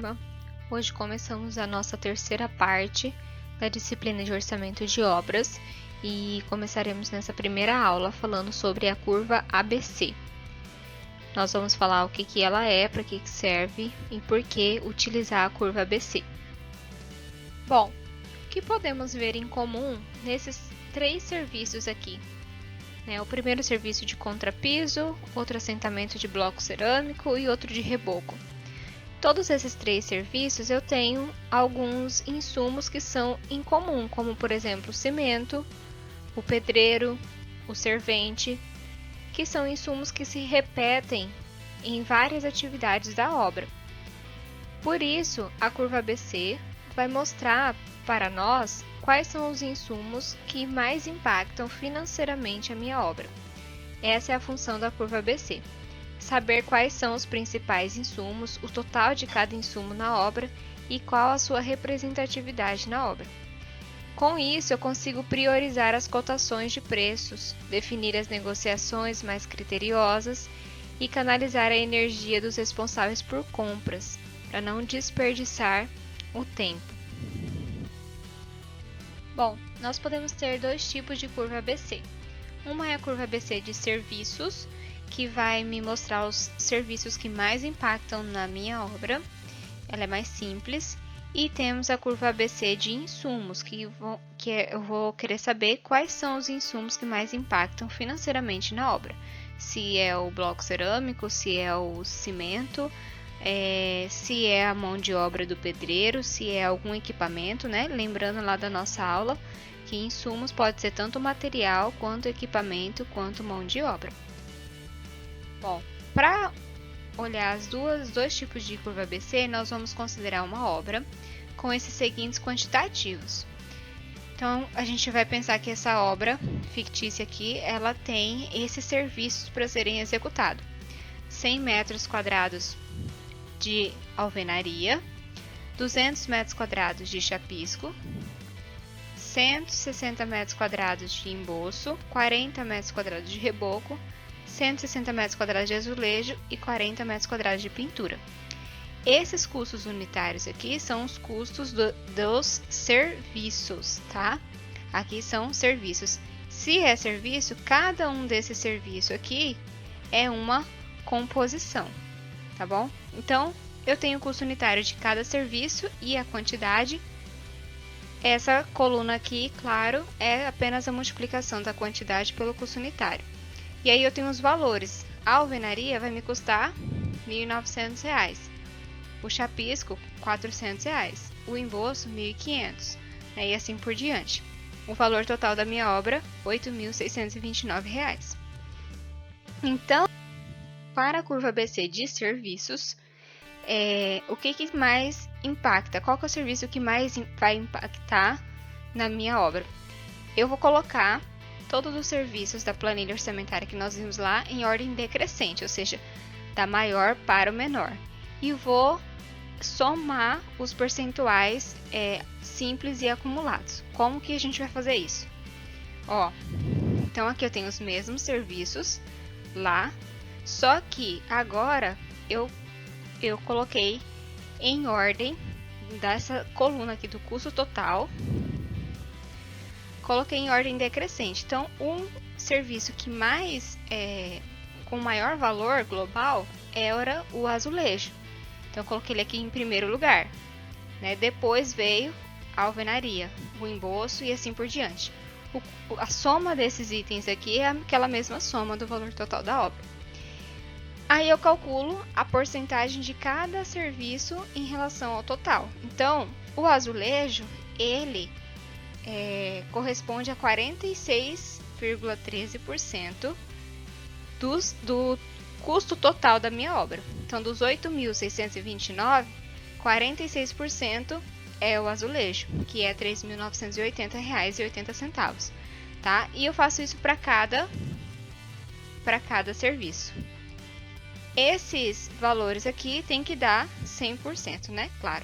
turma! Hoje começamos a nossa terceira parte da disciplina de orçamento de obras e começaremos nessa primeira aula falando sobre a curva ABC. Nós vamos falar o que ela é, para que serve e por que utilizar a curva ABC. Bom, o que podemos ver em comum nesses três serviços aqui? O primeiro serviço de contrapiso, outro assentamento de bloco cerâmico e outro de reboco. Todos esses três serviços eu tenho alguns insumos que são em comum, como por exemplo o cimento, o pedreiro, o servente, que são insumos que se repetem em várias atividades da obra. Por isso, a curva ABC vai mostrar para nós quais são os insumos que mais impactam financeiramente a minha obra. Essa é a função da curva ABC. Saber quais são os principais insumos, o total de cada insumo na obra e qual a sua representatividade na obra. Com isso, eu consigo priorizar as cotações de preços, definir as negociações mais criteriosas e canalizar a energia dos responsáveis por compras, para não desperdiçar o tempo. Bom, nós podemos ter dois tipos de curva ABC. Uma é a curva ABC de serviços, que vai me mostrar os serviços que mais impactam na minha obra. Ela é mais simples. E temos a curva ABC de insumos, eu vou querer saber quais são os insumos que mais impactam financeiramente na obra. Se é o bloco cerâmico, se é o cimento, se é a mão de obra do pedreiro, se é algum equipamento, né? Lembrando lá da nossa aula que insumos pode ser tanto material, quanto equipamento, quanto mão de obra. Bom, para olhar dois tipos de curva ABC, nós vamos considerar uma obra com esses seguintes quantitativos. Então, a gente vai pensar que essa obra fictícia aqui, ela tem esses serviços para serem executados. 100 metros quadrados de alvenaria, 200 metros quadrados de chapisco, 160 metros quadrados de emboço, 40 metros quadrados de reboco, 160 metros quadrados de azulejo e 40 metros quadrados de pintura. Esses custos unitários aqui são os custos dos serviços, tá? Aqui são serviços. Se é serviço, cada um desses serviços aqui é uma composição, tá bom? Então, eu tenho o custo unitário de cada serviço e a quantidade. Essa coluna aqui, claro, é apenas a multiplicação da quantidade pelo custo unitário. E aí eu tenho os valores. A alvenaria vai me custar R$ 1.900. O chapisco, R$ 400. O emboço, R$ 1.500. E assim por diante. O valor total da minha obra, R$ 8.629. Então, para a curva ABC de serviços, o que mais impacta? Qual que é o serviço que mais vai impactar na minha obra? Eu vou colocar todos os serviços da planilha orçamentária que nós vimos lá em ordem decrescente, ou seja, da maior para o menor. E vou somar os percentuais simples e acumulados. Como que a gente vai fazer isso? Então aqui eu tenho os mesmos serviços lá, só que agora eu coloquei em ordem dessa coluna aqui do custo total, coloquei em ordem decrescente. Então, um serviço que com maior valor global era o azulejo. Então, eu coloquei ele aqui em primeiro lugar. Depois veio a alvenaria, o emboço e assim por diante. A soma desses itens aqui é aquela mesma soma do valor total da obra. Aí eu calculo a porcentagem de cada serviço em relação ao total. Então, o azulejo, ele corresponde a 46,13% do custo total da minha obra. Então, dos 8.629, 46% é o azulejo, que é R$ 3.980,80, tá? E eu faço isso para cada serviço. Esses valores aqui tem que dar 100%, né? Claro.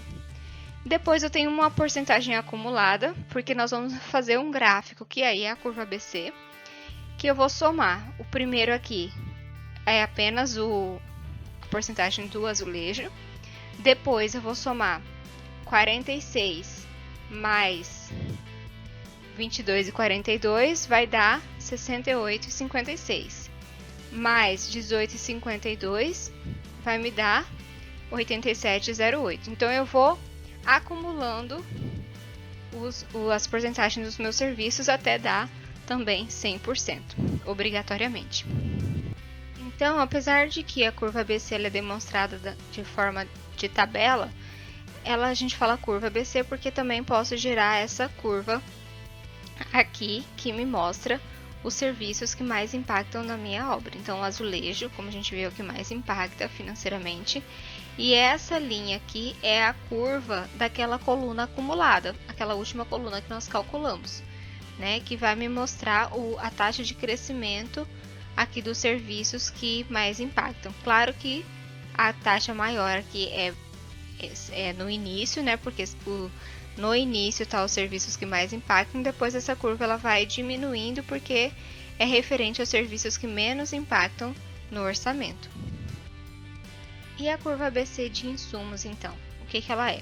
Depois eu tenho uma porcentagem acumulada, porque nós vamos fazer um gráfico, que aí é a curva ABC, que eu vou somar. O primeiro aqui é apenas a porcentagem do azulejo. Depois eu vou somar 46 mais 22,42 vai dar 68,56. Mais 18,52 vai me dar 87,08. Então, eu vou acumulando as porcentagens dos meus serviços até dar também 100%, obrigatoriamente. Então, apesar de que a curva ABC é demonstrada de forma de tabela, a gente fala curva ABC porque também posso gerar essa curva aqui que me mostra os serviços que mais impactam na minha obra. Então, o azulejo, como a gente vê, é o que mais impacta financeiramente. E essa linha aqui é a curva daquela coluna acumulada, aquela última coluna que nós calculamos, né? Que vai me mostrar a taxa de crescimento aqui dos serviços que mais impactam. Claro que a taxa maior aqui é no início, né? Porque no início tá os serviços que mais impactam, depois essa curva ela vai diminuindo porque é referente aos serviços que menos impactam no orçamento. E a curva ABC de insumos, então, o que ela é?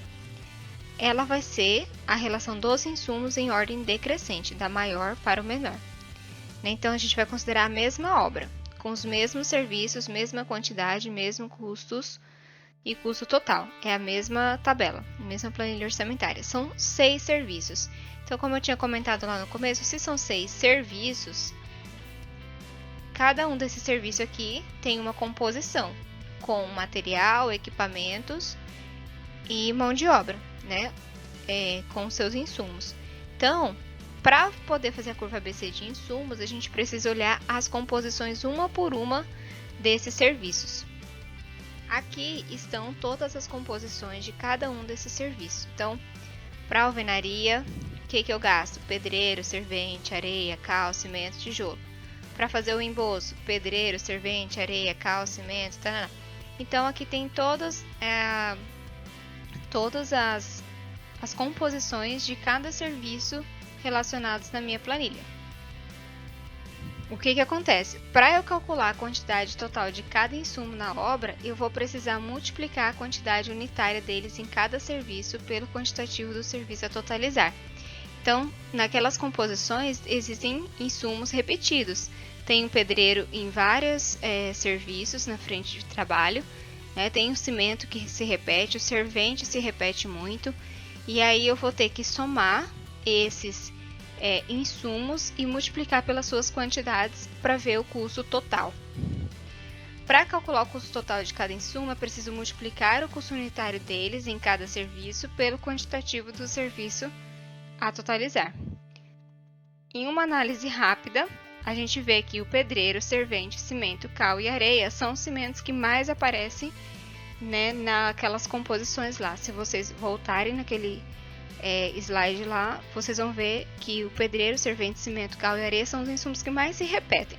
Ela vai ser a relação dos insumos em ordem decrescente, da maior para o menor. Então, a gente vai considerar a mesma obra, com os mesmos serviços, mesma quantidade, mesmos custos e custo total. É a mesma tabela, a mesma planilha orçamentária. São 6 serviços. Então, como eu tinha comentado lá no começo, se são 6 serviços, cada um desses serviços aqui tem uma composição com material, equipamentos e mão de obra, né? Com seus insumos. Então, para poder fazer a curva ABC de insumos, a gente precisa olhar as composições uma por uma desses serviços. Aqui estão todas as composições de cada um desses serviços. Então, para alvenaria, o que eu gasto? Pedreiro, servente, areia, cal, cimento, tijolo. Para fazer o emboço, pedreiro, servente, areia, cal, cimento, tarará. Então, aqui tem todas as composições de cada serviço relacionados na minha planilha. O que acontece? Para eu calcular a quantidade total de cada insumo na obra, eu vou precisar multiplicar a quantidade unitária deles em cada serviço pelo quantitativo do serviço a totalizar. Então, naquelas composições, existem insumos repetidos. Tem um pedreiro em vários serviços na frente de trabalho, né? Tem o cimento que se repete, o servente se repete muito, e aí eu vou ter que somar esses insumos e multiplicar pelas suas quantidades para ver o custo total. Para calcular o custo total de cada insumo, é preciso multiplicar o custo unitário deles em cada serviço pelo quantitativo do serviço a totalizar. Em uma análise rápida, a gente vê que o pedreiro, servente, cimento, cal e areia são os cimentos que mais aparecem, né, naquelas composições lá. Se vocês voltarem naquele slide lá, vocês vão ver que o pedreiro, servente, cimento, cal e areia são os insumos que mais se repetem.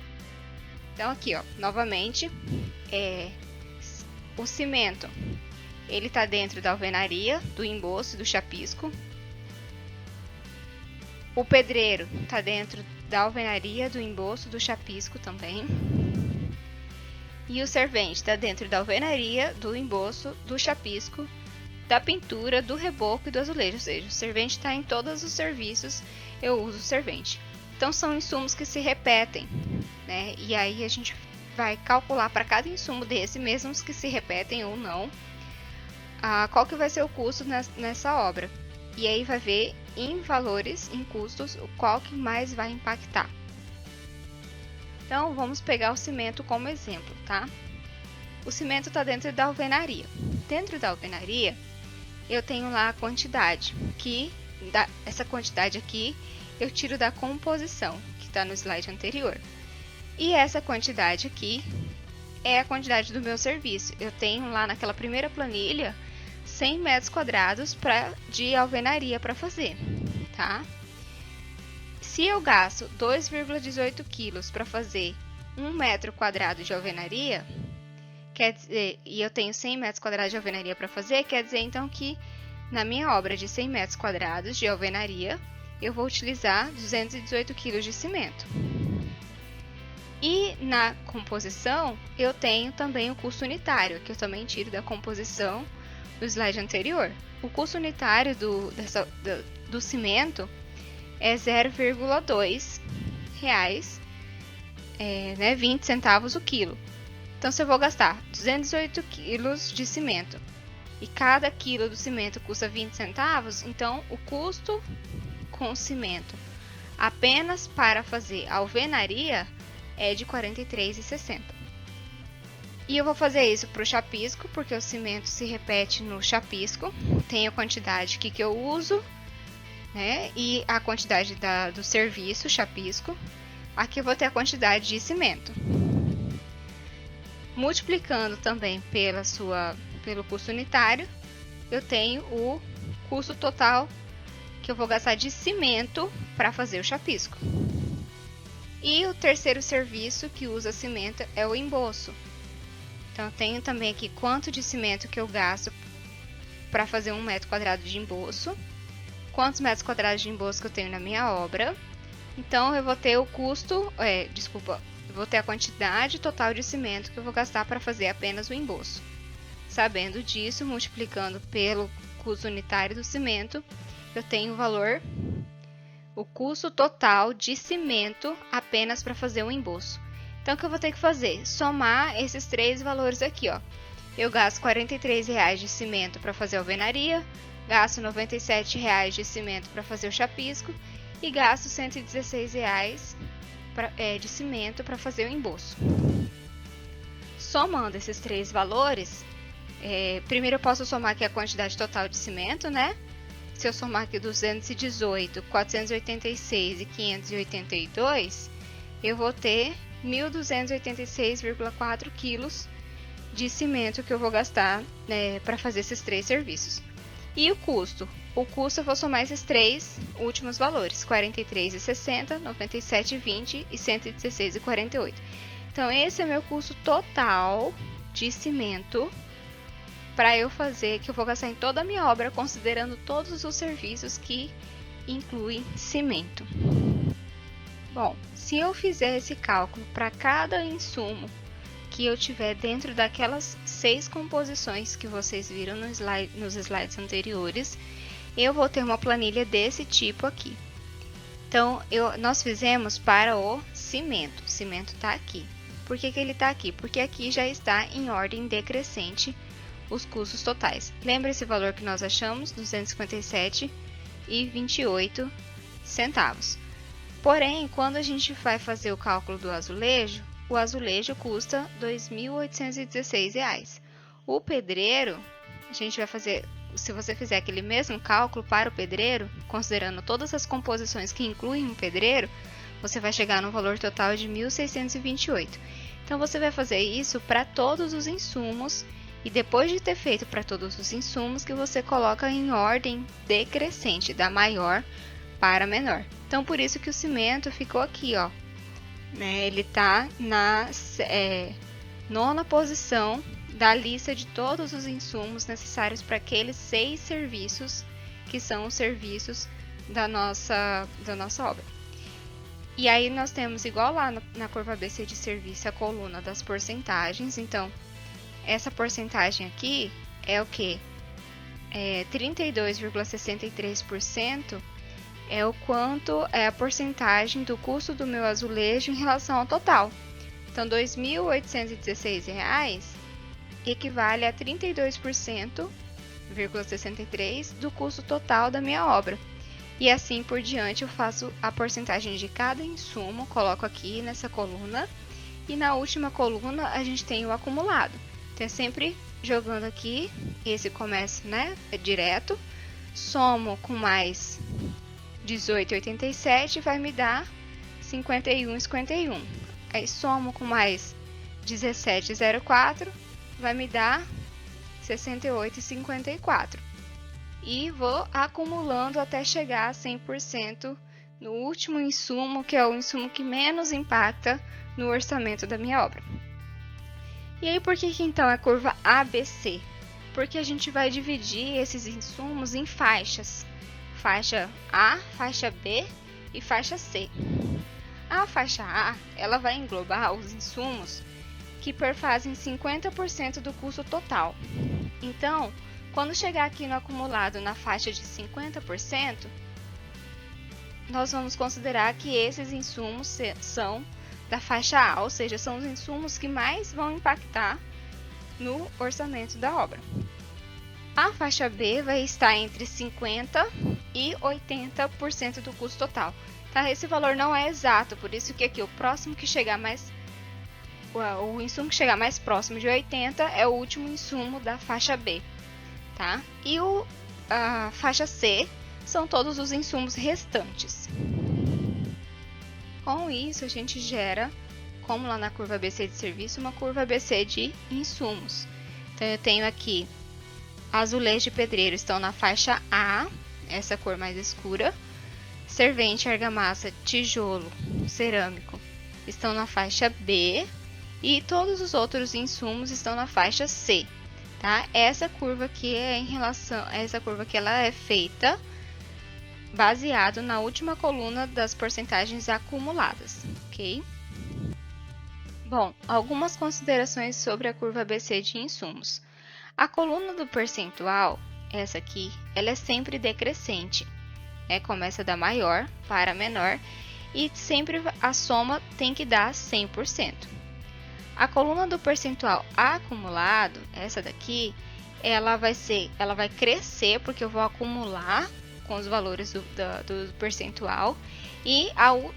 Então aqui, ó, novamente, o cimento, ele está dentro da alvenaria, do emboço, do chapisco. O pedreiro está dentro da alvenaria, do emboço, do chapisco também. E o servente está dentro da alvenaria, do emboço, do chapisco, da pintura, do reboco e do azulejo. Ou seja, o servente está em todos os serviços, eu uso o servente. Então, são insumos que se repetem, né? E aí a gente vai calcular para cada insumo desse, mesmo os que se repetem ou não, qual que vai ser o custo nessa obra. E aí vai ver em valores, em custos, qual que mais vai impactar. Então, vamos pegar o cimento como exemplo, tá? O cimento está dentro da alvenaria. Dentro da alvenaria, eu tenho lá a quantidade, essa quantidade aqui eu tiro da composição, que está no slide anterior. E essa quantidade aqui é a quantidade do meu serviço. Eu tenho lá naquela primeira planilha 100 metros quadrados de alvenaria para fazer, tá? Se eu gasto 2,18 quilos para fazer 1 metro quadrado de alvenaria, quer dizer, e eu tenho 100 metros quadrados de alvenaria para fazer, quer dizer então que na minha obra de 100 metros quadrados de alvenaria, eu vou utilizar 218 quilos de cimento. E na composição, eu tenho também o custo unitário, que eu também tiro da composição do slide anterior. O custo unitário do cimento é 0,2 reais, 20 centavos o quilo. Então, se eu vou gastar 208 quilos de cimento e cada quilo do cimento custa 20 centavos, então o custo com cimento apenas para fazer a alvenaria é de R$ 43,60. E eu vou fazer isso para o chapisco, porque o cimento se repete no chapisco. Tem a quantidade que eu uso, né? E a quantidade do serviço chapisco. Aqui eu vou ter a quantidade de cimento. Multiplicando também pelo custo unitário, eu tenho o custo total que eu vou gastar de cimento para fazer o chapisco. E o terceiro serviço que usa cimento é o emboço. Então, eu tenho também aqui quanto de cimento que eu gasto para fazer 1 metro quadrado de emboço, quantos metros quadrados de emboço que eu tenho na minha obra. Então, eu vou ter o custo, eu vou ter a quantidade total de cimento que eu vou gastar para fazer apenas o emboço. Sabendo disso, multiplicando pelo custo unitário do cimento, eu tenho o custo total de cimento apenas para fazer o emboço. Então, o que eu vou ter que fazer? Somar esses três valores aqui, ó. Eu gasto R$ 43,00 de cimento para fazer a alvenaria, gasto R$ 97,00 de cimento para fazer o chapisco e gasto R$ 116,00 de cimento para fazer o emboço. Somando esses três valores, primeiro eu posso somar aqui a quantidade total de cimento, né? Se eu somar aqui 218, 486 e 582, eu vou ter 1.286,4 quilos de cimento que eu vou gastar para fazer esses três serviços. E o custo? O custo eu vou somar esses três últimos valores, R$ 43,60, R$ 97,20 e R$ 116,48. Então, esse é o meu custo total de cimento para eu fazer, que eu vou gastar em toda a minha obra, considerando todos os serviços que incluem cimento. Bom, se eu fizer esse cálculo para cada insumo que eu tiver dentro daquelas 6 composições que vocês viram nos slides anteriores, eu vou ter uma planilha desse tipo aqui. Então, nós fizemos para o cimento. O cimento está aqui. Por que ele está aqui? Porque aqui já está em ordem decrescente os custos totais. Lembra esse valor que nós achamos? R$ 257,28. Porém, quando a gente vai fazer o cálculo do azulejo, o azulejo custa R$ 2.816. O pedreiro, a gente vai fazer, se você fizer aquele mesmo cálculo para o pedreiro, considerando todas as composições que incluem um pedreiro, você vai chegar no valor total de R$ 1.628. Então, você vai fazer isso para todos os insumos e depois de ter feito para todos os insumos, que você coloca em ordem decrescente, da maior para menor. Então, por isso que o cimento ficou aqui, ó. Ele está na 9ª posição da lista de todos os insumos necessários para aqueles 6 serviços que são os serviços da nossa obra. E aí nós temos, igual lá na curva ABC de serviço, a coluna das porcentagens. Então, essa porcentagem aqui é o que? 32,63% é o quanto é a porcentagem do custo do meu azulejo em relação ao total. Então, R$ 2.816 equivale a 32,63% do custo total da minha obra. E assim por diante, eu faço a porcentagem de cada insumo, coloco aqui nessa coluna. E na última coluna, a gente tem o acumulado. Então, sempre jogando aqui, esse começa, direto, somo com mais 18,87 vai me dar 51,51. Aí somo com mais 17,04 vai me dar 68,54. E vou acumulando até chegar a 100% no último insumo, que é o insumo que menos impacta no orçamento da minha obra. E aí, por que então é curva ABC? Porque a gente vai dividir esses insumos em faixas. Faixa A, faixa B e faixa C. A faixa A, ela vai englobar os insumos que perfazem 50% do custo total. Então, Quando chegar aqui no acumulado na faixa de 50%, nós vamos considerar que esses insumos são da faixa A, ou seja, são os insumos que mais vão impactar no orçamento da obra. A faixa B vai estar entre 50% e 80% do custo total. Tá? Esse valor não é exato, por isso que aqui o próximo que chegar mais, o insumo que chegar mais próximo de 80 é o último insumo da faixa B. Tá? E a faixa C são todos os insumos restantes. Com isso, a gente gera, como lá na curva ABC de serviço, uma curva ABC de insumos. Então, eu tenho aqui azulejo e pedreiro estão na faixa A, essa cor mais escura. Servente, argamassa, tijolo, cerâmico estão na faixa B. E todos os outros insumos estão na faixa C. Tá? Essa curva aqui é em relação a essa curva que ela é feita baseado na última coluna das porcentagens acumuladas, ok? Bom, algumas considerações sobre a curva ABC de insumos. A coluna do percentual, essa aqui, ela é sempre decrescente, começa da maior para menor e sempre a soma tem que dar 100%. A coluna do percentual acumulado, essa daqui, ela vai crescer porque eu vou acumular com os valores do percentual e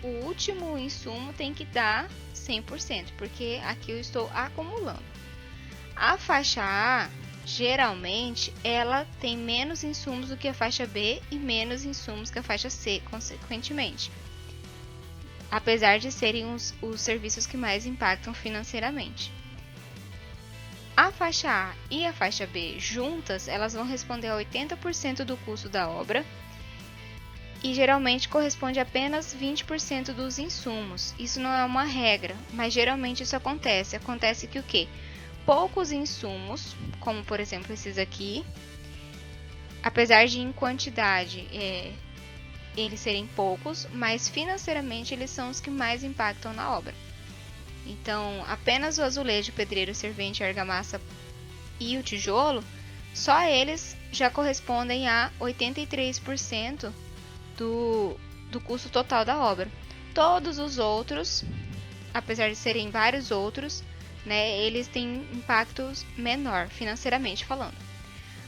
o último insumo tem que dar 100%, porque aqui eu estou acumulando. A faixa A, geralmente, ela tem menos insumos do que a faixa B e menos insumos que a faixa C, consequentemente. Apesar de serem os serviços que mais impactam financeiramente. A faixa A e a faixa B juntas, elas vão responder a 80% do custo da obra e geralmente corresponde a apenas 20% dos insumos. Isso não é uma regra, mas geralmente isso acontece. Acontece que o quê? Poucos insumos, como por exemplo esses aqui, apesar de em quantidade eles serem poucos, mas financeiramente eles são os que mais impactam na obra. Então, apenas o azulejo, o pedreiro, o servente, a argamassa e o tijolo, só eles já correspondem a 83% do custo total da obra. Todos os outros, apesar de serem vários outros, eles têm impactos menor financeiramente falando.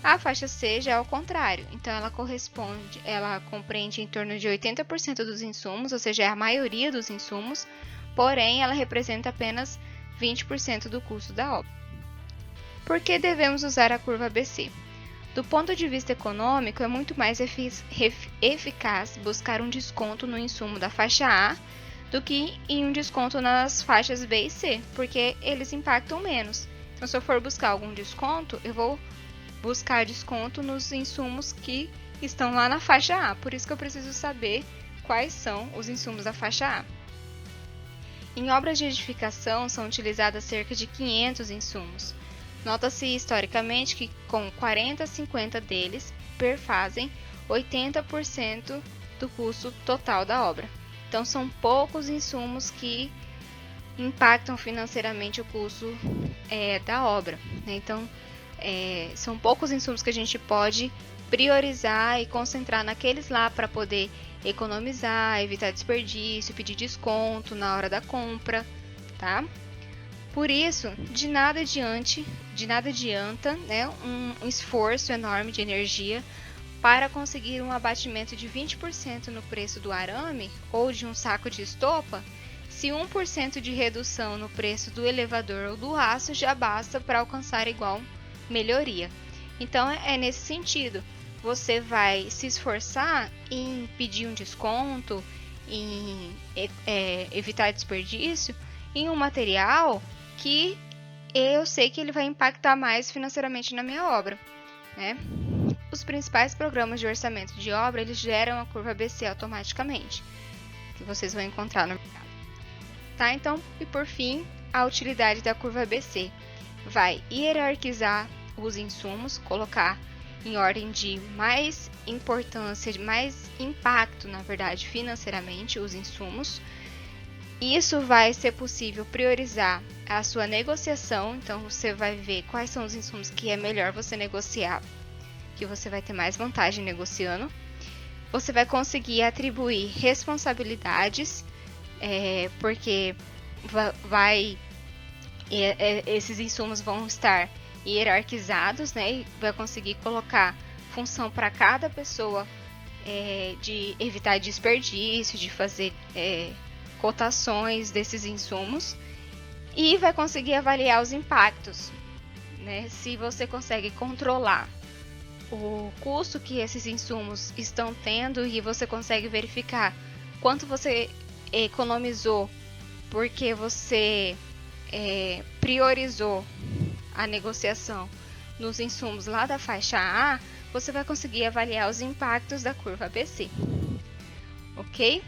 A faixa C já é o contrário, então ela compreende em torno de 80% dos insumos, ou seja, é a maioria dos insumos, porém ela representa apenas 20% do custo da obra. Por que devemos usar a curva ABC? Do ponto de vista econômico, é muito mais eficaz buscar um desconto no insumo da faixa A do que em um desconto nas faixas B e C, porque eles impactam menos. Então, se eu for buscar algum desconto, eu vou buscar desconto nos insumos que estão lá na faixa A. Por isso que eu preciso saber quais são os insumos da faixa A. Em obras de edificação, são utilizadas cerca de 500 insumos. Nota-se historicamente que com 40 a 50 deles perfazem 80% do custo total da obra. Então, são poucos insumos que impactam financeiramente o custo da obra. Então, são poucos insumos que a gente pode priorizar e concentrar naqueles lá para poder economizar, evitar desperdício, pedir desconto na hora da compra, tá? Por isso, de nada adianta um esforço enorme de energia para conseguir um abatimento de 20% no preço do arame ou de um saco de estopa, se 1% de redução no preço do elevador ou do aço já basta para alcançar igual melhoria. Então, é nesse sentido. Você vai se esforçar em pedir um desconto, em evitar desperdício em um material que eu sei que ele vai impactar mais financeiramente na minha obra, Os principais programas de orçamento de obra, eles geram a curva ABC automaticamente, que vocês vão encontrar no mercado. Tá? Então, e por fim, a utilidade da curva ABC. Vai hierarquizar os insumos, colocar em ordem de mais importância, de mais impacto, na verdade, financeiramente, os insumos. Isso vai ser possível priorizar a sua negociação, então você vai ver quais são os insumos que é melhor você negociar que você vai ter mais vantagem negociando. Você vai conseguir atribuir responsabilidades, porque esses insumos vão estar hierarquizados, né? E vai conseguir colocar função para cada pessoa, de evitar desperdício, de fazer cotações desses insumos, e vai conseguir avaliar os impactos, né? Se você consegue controlar o custo que esses insumos estão tendo e você consegue verificar quanto você economizou porque você priorizou a negociação nos insumos lá da faixa A, você vai conseguir avaliar os impactos da curva ABC, ok?